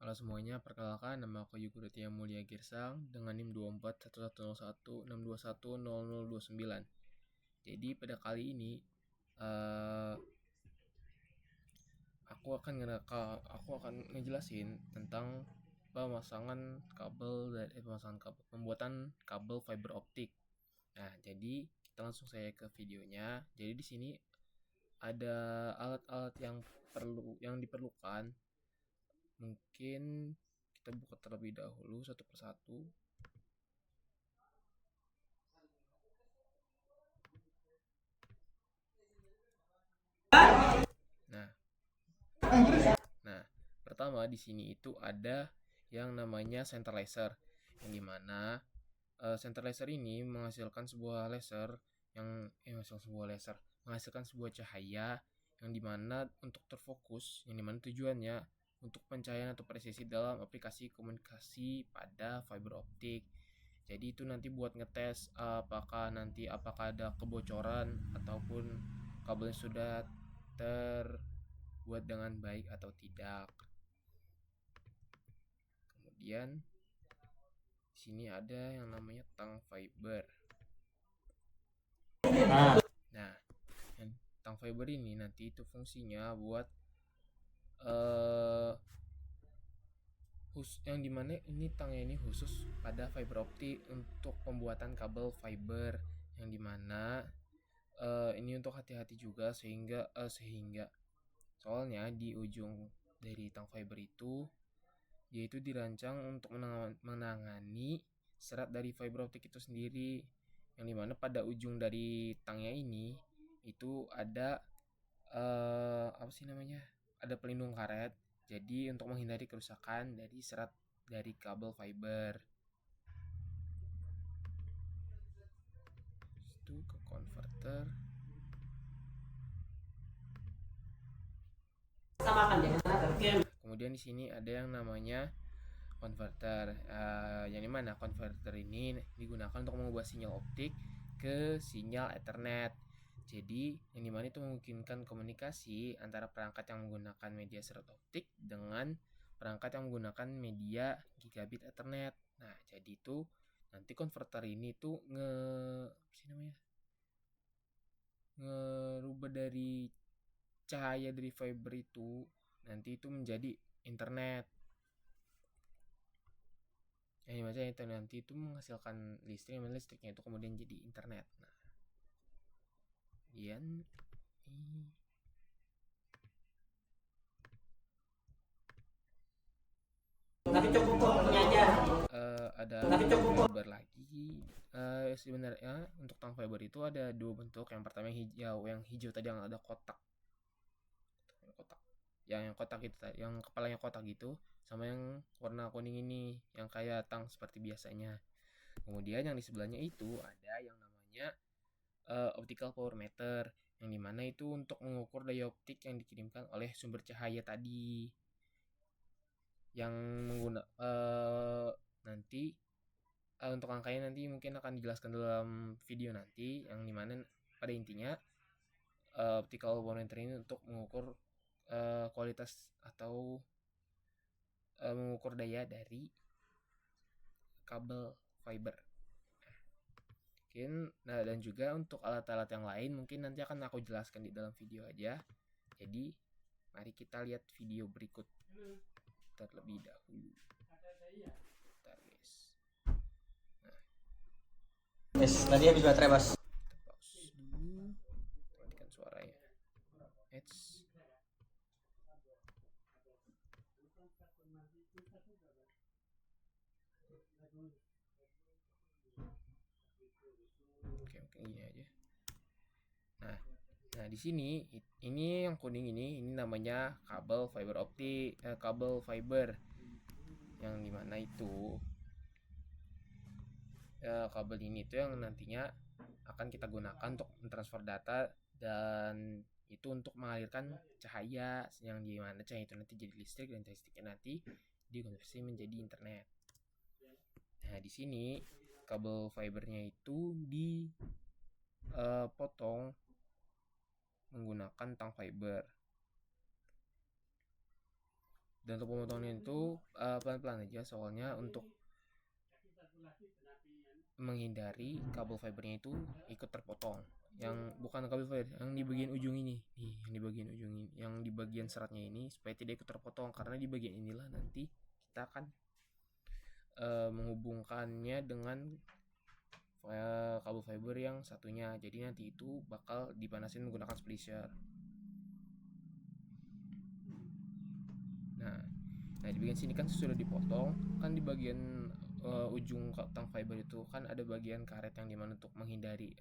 Halo semuanya, perkenalkan nama aku Yugurutia Mulia Girsang dengan NIM 24110162100029. Jadi pada kali ini eh, aku akan ngejelasin tentang pembuatan kabel fiber optik. Nah, jadi kita langsung saya ke videonya. Jadi di sini ada alat-alat yang diperlukan. Mungkin kita buka terlebih dahulu satu persatu. Nah, pertama di sini itu ada yang namanya center laser, yang dimana center laser ini menghasilkan sebuah laser menghasilkan sebuah cahaya yang dimana untuk terfokus, yang dimana tujuannya untuk pencahayaan atau presisi dalam aplikasi komunikasi pada fiber optik. Jadi itu nanti buat ngetes apakah ada kebocoran ataupun kabelnya sudah terbuat dengan baik atau tidak. Kemudian di sini ada yang namanya tang fiber. Nah, tang fiber ini nanti itu fungsinya buat yang dimana ini tangnya ini khusus pada fiber optik untuk pembuatan kabel fiber, yang dimana ini untuk hati-hati juga sehingga soalnya di ujung dari tang fiber itu yaitu dirancang untuk menangani serat dari fiber optik itu sendiri, yang dimana pada ujung dari tangnya ini itu ada apa sih namanya, ada pelindung karet, jadi untuk menghindari kerusakan dari serat dari kabel fiber. Itu ke converter. Kemudian di sini ada yang namanya converter, yang dimana converter ini digunakan untuk mengubah sinyal optik ke sinyal Ethernet. Jadi yang dimana itu memungkinkan komunikasi antara perangkat yang menggunakan media serat optik dengan perangkat yang menggunakan media gigabit Ethernet. Nah, jadi itu nanti converter ini tuh ngerubah dari cahaya dari fiber itu nanti itu menjadi internet. Yang dimana itu nanti itu menghasilkan listriknya itu kemudian jadi internet. Nah, kemudian ini tapi cukup punya aja. Ada tang fiber lagi. Sebenarnya untuk tang fiber itu ada dua bentuk. Yang pertama yang hijau tadi yang ada kotak, yang kotak itu tadi, yang kepalanya kotak gitu, sama yang warna kuning ini yang kayak tang seperti biasanya. Kemudian yang di sebelahnya itu ada yang namanya optical power meter, yang dimana itu untuk mengukur daya optik yang dikirimkan oleh sumber cahaya tadi, yang nanti untuk angkanya nanti mungkin akan dijelaskan dalam video nanti, yang dimana pada intinya optical power meter ini untuk mengukur kualitas atau mengukur daya dari kabel fiber. Nah, dan juga untuk alat-alat yang lain mungkin nanti akan aku jelaskan di dalam video aja. Jadi mari kita lihat video berikut terlebih dahulu. Bentar guys. Yes, tadi habis baterai bos. Kita pause dulu, matikan suaranya. It's oke, mungkin gini aja. Nah, di sini ini yang kuning ini namanya kabel fiber optik, kabel fiber, yang dimana itu kabel ini tuh yang nantinya akan kita gunakan untuk mentransfer data, dan itu untuk mengalirkan cahaya, yang dimana cahaya itu nanti jadi listrik, dan listriknya nanti dikonversi menjadi internet. Nah, di sini kabel fibernya itu dipotong menggunakan tang fiber. Dan untuk pemotongan itu pelan-pelan aja, soalnya untuk menghindari kabel fibernya itu ikut terpotong. Yang bukan kabel fiber, yang di bagian ujung ini, nih, yang di bagian ujung ini, yang di bagian seratnya ini supaya tidak ikut terpotong, karena di bagian inilah nanti kita akan menghubungkannya dengan kabel fiber yang satunya. Jadi nanti itu bakal dipanasin menggunakan splicer. Nah, di bagian sini kan sudah dipotong, kan di bagian ujung tang fiber itu kan ada bagian karet yang dimana untuk menghindari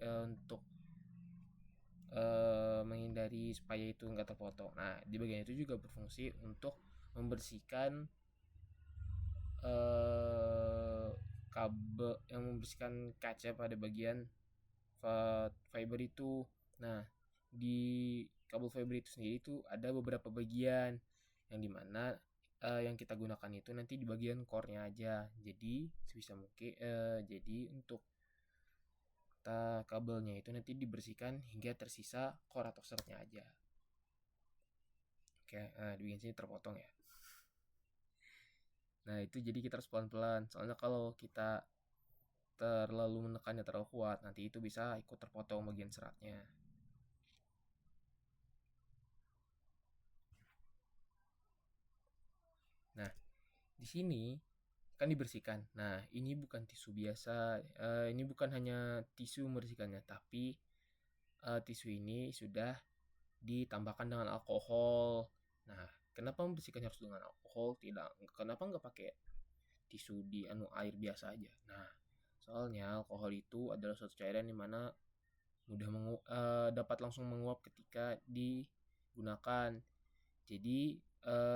menghindari supaya itu nggak terpotong. Nah, di bagian itu juga berfungsi untuk membersihkan kabel, yang membersihkan kaca pada bagian fiber itu. Nah, di kabel fiber itu sendiri itu ada beberapa bagian yang dimana yang kita gunakan itu nanti di bagian core-nya aja. Jadi sebisa mungkin jadi untuk kabelnya itu nanti dibersihkan hingga tersisa core atau seratnya aja. Oke, di bagian sini terpotong ya. Nah, itu jadi kita harus pelan-pelan. Soalnya kalau kita terlalu menekannya terlalu kuat, nanti itu bisa ikut terpotong bagian seratnya. Nah, di sini kan dibersihkan. Nah, ini bukan tisu biasa. Ini bukan hanya tisu membersihkannya, tapi tisu ini sudah ditambahkan dengan alkohol. Nah, kenapa membersihkannya harus dengan alkohol? Tidak, kenapa nggak pakai tisu di air biasa aja? Nah, soalnya alkohol itu adalah suatu cairan di mana mudah dapat langsung menguap ketika digunakan. Jadi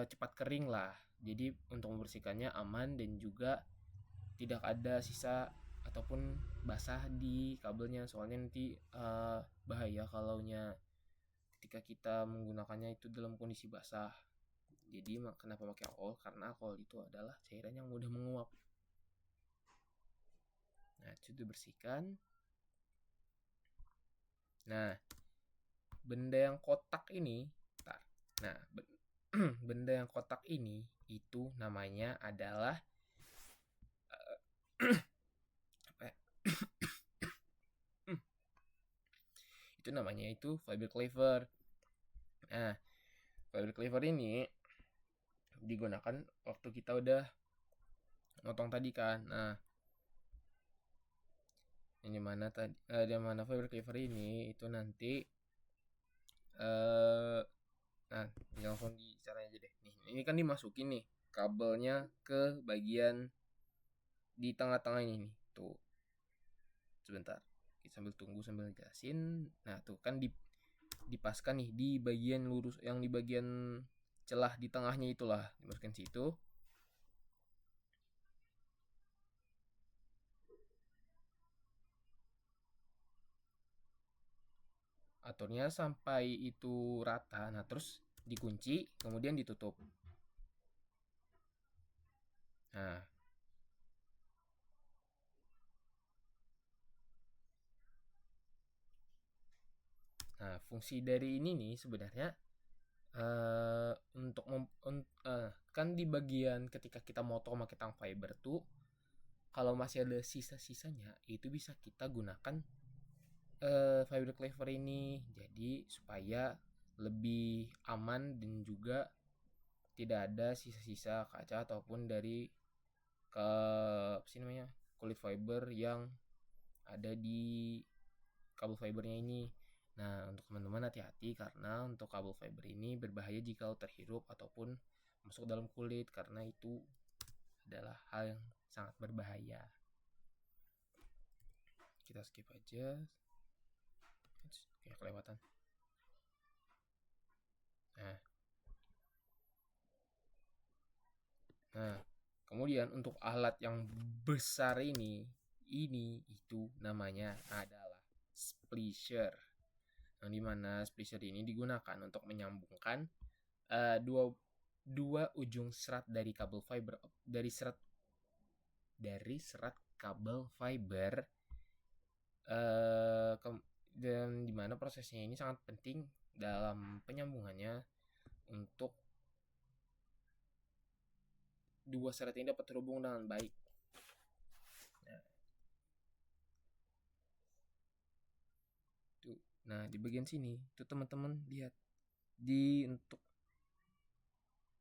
cepat kering lah. Jadi untuk membersihkannya aman dan juga tidak ada sisa ataupun basah di kabelnya. Soalnya nanti bahaya kalaunya ketika kita menggunakannya itu dalam kondisi basah. Jadi kenapa pakai alkohol? Karena alkohol itu adalah cairan yang mudah menguap. Nah, itu dibersihkan. Nah, benda yang kotak ini, nah, benda yang kotak ini itu namanya adalah apa ya? Itu namanya itu fiber cleaver. Nah, fiber cleaver ini digunakan waktu kita udah motong tadi kan. Nah, yang dimana fiber cleaver ini itu nanti nah, langsung di caranya aja deh. Nih, ini kan dimasukin nih kabelnya ke bagian di tengah-tengah ini nih. Tuh. Sebentar. Kita sambil tunggu sambil jelasin. Nah, tuh kan dipaskan nih di bagian lurus, yang di bagian celah di tengahnya itulah dimasukin situ. Aturnya sampai itu rata. Nah, terus dikunci, kemudian ditutup. Nah, fungsi dari ini nih sebenarnya untuk kan di bagian ketika kita motong pakai tang fiber tuh, kalau masih ada sisa-sisanya itu bisa kita gunakan fiber cleaver ini, jadi supaya lebih aman dan juga tidak ada sisa-sisa kaca ataupun dari apa sih namanya, kulit fiber yang ada di kabel fibernya ini. Nah, untuk teman-teman hati-hati karena untuk kabel fiber ini berbahaya jika terhirup ataupun masuk dalam kulit, karena itu adalah hal yang sangat berbahaya. Kita skip aja. Kayak kelewatan. Nah, kemudian untuk alat yang besar ini itu namanya adalah splicer. Yang dimana splicer ini digunakan untuk menyambungkan dua ujung serat dari kabel fiber, dari serat kabel fiber, dan dimana prosesnya ini sangat penting dalam penyambungannya untuk dua seret ini dapat terhubung dengan baik. Nah, di bagian sini tuh teman-teman lihat di untuk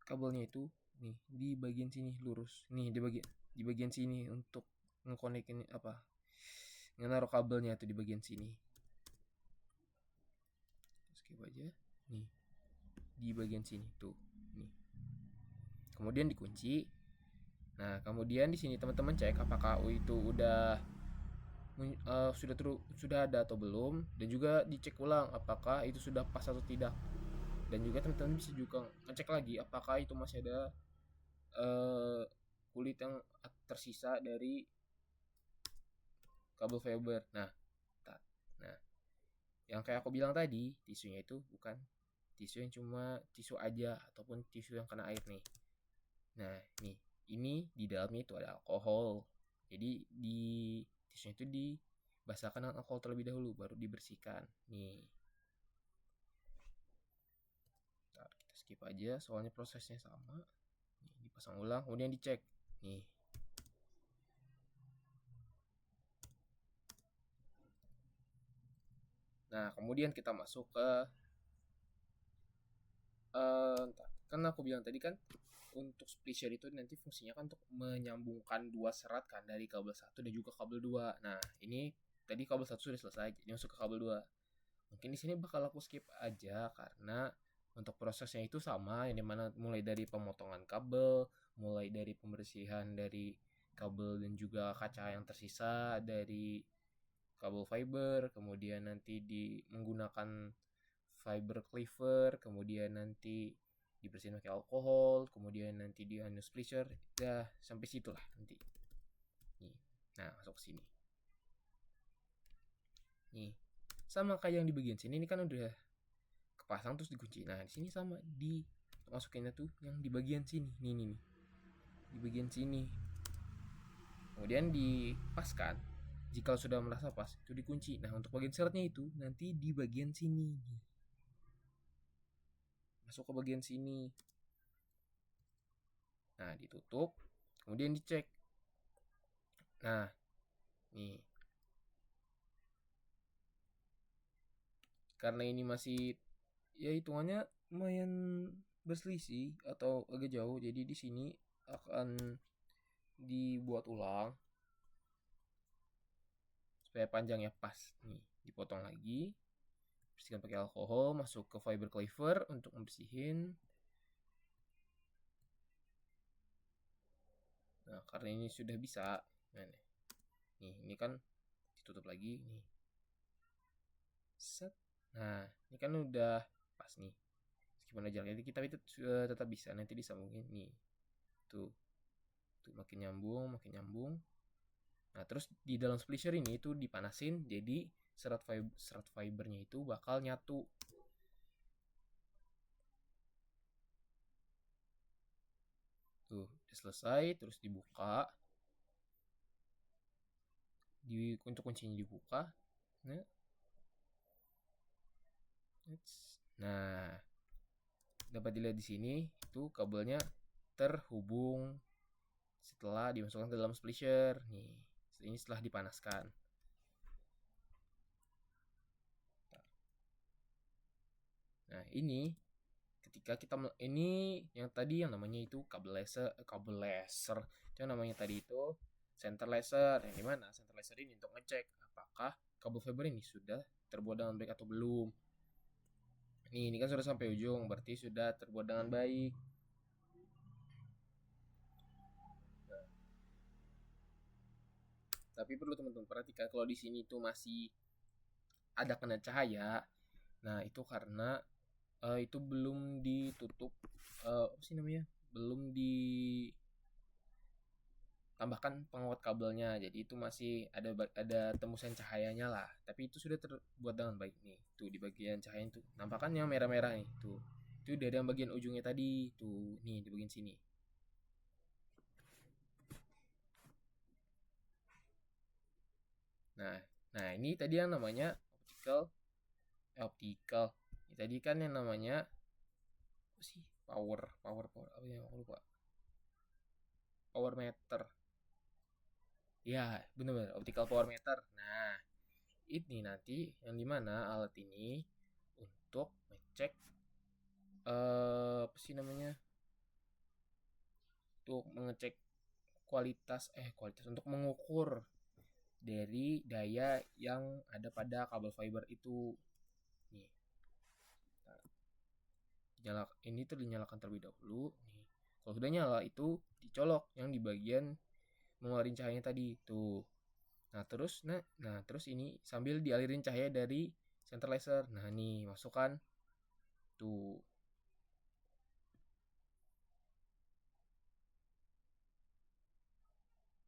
kabelnya itu nih di bagian sini lurus. Nih di bagian sini untuk ngekonekin naruh kabelnya tuh di bagian sini. Skip aja. Nih. Di bagian sini tuh. Nih. Kemudian dikunci. Nah, kemudian di sini teman-teman cek apakah itu sudah ada atau belum, dan juga dicek ulang apakah itu sudah pas atau tidak. Dan juga teman-teman bisa juga ngecek lagi apakah itu masih ada kulit yang tersisa dari kabel fiber. Nah, yang kayak aku bilang tadi, tisunya itu bukan tisu yang cuma tisu aja ataupun tisu yang kena air nih. Nah, nih, ini di dalamnya itu ada alkohol. Jadi di tisunya itu dibasahkan dengan alkohol terlebih dahulu, baru dibersihkan. Nih. Ntar kita skip aja, soalnya prosesnya sama. Nih, dipasang ulang, kemudian dicek. Nih. Nah, kemudian kita masuk ke kan aku bilang tadi kan untuk splitter itu nanti fungsinya kan untuk menyambungkan dua serat kan dari kabel 1 dan juga kabel 2. Nah, ini tadi kabel 1 sudah selesai, jadi masuk ke kabel 2. Mungkin di sini bakal aku skip aja karena untuk prosesnya itu sama, yang dimana mulai dari pemotongan kabel, mulai dari pembersihan dari kabel dan juga kaca yang tersisa dari kabel fiber, kemudian nanti menggunakan fiber cleaver, kemudian nanti dibersihin pakai alkohol, kemudian nanti di hand splitter, ya sampai situlah nanti. Nih, nah masuk ke sini. Nih, sama kayak yang di bagian sini ini kan udah kepasang terus dikunci. Nah di sini sama masukinnya tuh yang di bagian sini, nih, di bagian sini. Kemudian dipaskan. Jika sudah merasa pas, itu dikunci. Nah untuk bagian seratnya itu nanti di bagian sini. Masuk ke bagian sini. Nah, ditutup, kemudian dicek. Nah, nih. Karena ini masih ya hitungannya lumayan berselisih atau agak jauh, jadi di sini akan dibuat ulang supaya panjangnya pas. Nih, dipotong lagi. Bersihkan pakai alkohol, masuk ke fiber cleaver untuk membersihin. Nah, karena ini sudah bisa. Nah, nih, ini kan ditutup lagi nih. Set. Nah, ini kan udah pas nih. Meskipun aja jadi kita itu tetap bisa nanti disambungin nih. Tuh. Tuh makin nyambung, makin nyambung. Nah, terus di dalam splitter ini itu dipanasin jadi serat fibernya itu bakal nyatu. Tuh, udah selesai, terus dibuka. Untuk kuncinya dibuka. Nah, dapat dilihat di sini itu kabelnya terhubung setelah dimasukkan ke dalam splitter. Nih, ini setelah dipanaskan. Nah, ini ketika kita ini yang tadi yang namanya itu kabel laser itu yang namanya tadi itu center laser, yang dimana center laser ini untuk ngecek apakah kabel fiber ini sudah terbuat dengan baik atau belum. Ini kan sudah sampai ujung, berarti sudah terbuat dengan baik. Nah, tapi perlu teman-teman perhatikan kalau di sini tuh masih ada kena cahaya. Nah, itu karena itu belum ditutup, apa sih namanya? Belum ditambahkan penguat kabelnya, jadi itu masih ada tembusan cahayanya lah. Tapi itu sudah terbuat dengan baik nih. Tuh di bagian cahaya itu, nampakkan yang merah-merah nih. Tuh, itu dari yang bagian ujungnya tadi. Tuh, nih di bagian sini. Nah ini tadi yang namanya optical. Ini tadi kan yang namanya apa sih? Power apa ya? Aku lupa. power meter. Ya, benar-benar optical power meter. Nah, ini nanti yang dimana alat ini untuk ngecek apa sih namanya? Untuk mengecek kualitas untuk mengukur dari daya yang ada pada kabel fiber itu. Nih, ini tuh dinyalakan terlebih dahulu. Nih, kalau sudah nyala itu dicolok yang di bagian mengeluarkan cahayanya tadi tuh. Nah terus ini sambil dialirin cahaya dari center laser. Nah nih masukkan tuh.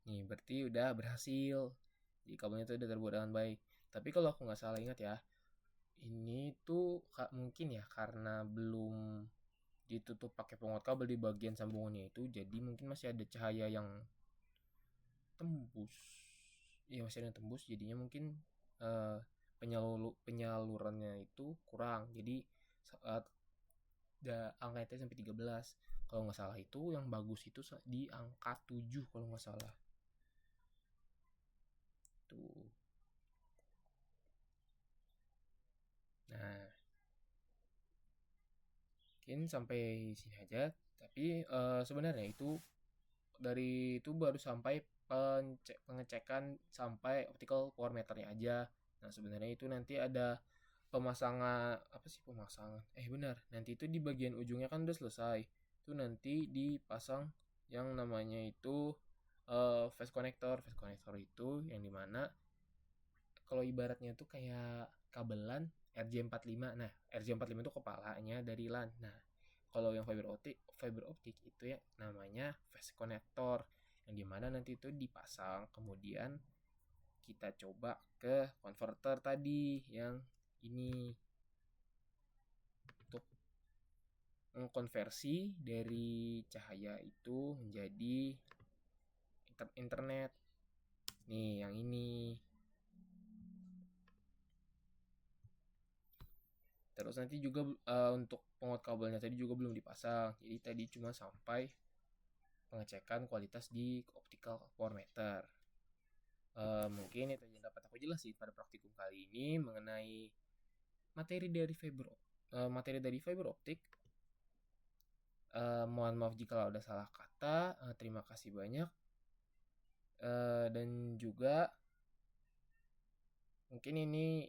Nih berarti udah berhasil. Jadi kabelnya tuh udah terbuat dengan baik. Tapi kalau aku nggak salah ingat ya, ini tuh mungkin ya karena belum ditutup pakai penguat kabel di bagian sambungannya itu, jadi mungkin masih ada cahaya yang tembus. Iya masih ada yang tembus, jadinya mungkin eh, penyalurannya itu kurang. Jadi saat angka itu sampai 13. Kalau nggak salah itu yang bagus itu di angka 7 kalau nggak salah. Tuh. Nah, mungkin sampai sini aja. Tapi sebenarnya itu dari itu baru sampai pengecekan sampai optical power meternya aja. Nah, sebenarnya itu nanti ada pemasangan apa sih pemasangan? Benar, nanti itu di bagian ujungnya kan udah selesai. Itu nanti dipasang yang namanya itu phase connector. Phase connector itu yang dimana kalau ibaratnya tuh kayak kabelan RJ45. Nah, RJ45 itu kepalanya dari LAN. Nah, kalau yang fiber optik itu ya namanya phase connector, yang dimana nanti itu dipasang, kemudian kita coba ke converter tadi yang ini untuk mengkonversi dari cahaya itu menjadi internet. Nih, yang ini. Terus nanti juga untuk penguat kabelnya tadi juga belum dipasang. Jadi tadi cuma sampai pengecekan kualitas di optical power meter. Mungkin itu yang dapat aku jelasin pada praktikum kali ini mengenai materi dari fiber optik. Mohon maaf jika ada salah kata. Terima kasih banyak. Dan juga mungkin ini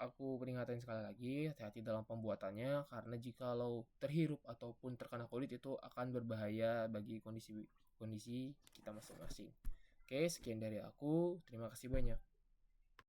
aku peringatkan sekali lagi, hati-hati dalam pembuatannya karena jikalau terhirup ataupun terkena kulit itu akan berbahaya bagi kondisi kita masing-masing. Oke, sekian dari aku. Terima kasih banyak.